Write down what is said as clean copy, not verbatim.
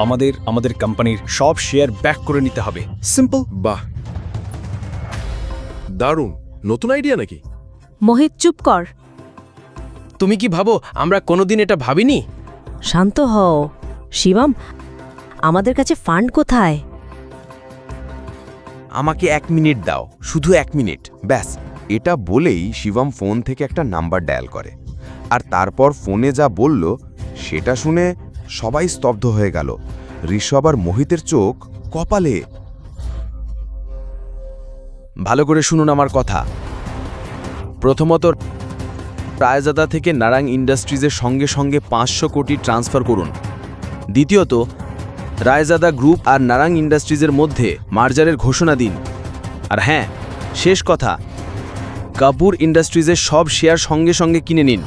আমাদের কোম্পানির সব শেয়ার ব্যাক করে নিতে হবে। সিম্পল। বাহ, দারুণ। নতুন আইডিয়া নাকি? মোহিত চুপ কর। তুমি কি ভাবো আমরা কোনোদিন এটা ভাবিনি? শান্ত হও। শিবম, আমাদের কাছে ফান্ড কোথায়? আমাকে 1 মিনিট দাও, শুধু 1 মিনিট ব্যাস। এটা বলেই শিবম ফোন থেকে একটা নাম্বার ডায়াল করে, আর তারপর ফোনে যা বলল সেটা শুনে সবাই স্তব্ধ হয়ে গেল। ঋষভ আর মোহিতের চোখ কপালে। ভালো করে শুনুন আমার কথা। প্রথমত, রায়জাদা থেকে নারাং ইন্ডাস্ট্রিজের সঙ্গে সঙ্গে 500 কোটি ট্রান্সফার করুন। দ্বিতীয়ত, রায়জাদা গ্রুপ আর নারাং ইন্ডাস্ট্রিজের মধ্যে মার্জারের ঘোষণা দিন। আর হ্যাঁ, শেষ কথা, কাপুর ইন্ডাস্ট্রিজের সব শেয়ার সঙ্গে সঙ্গে কিনে নিন।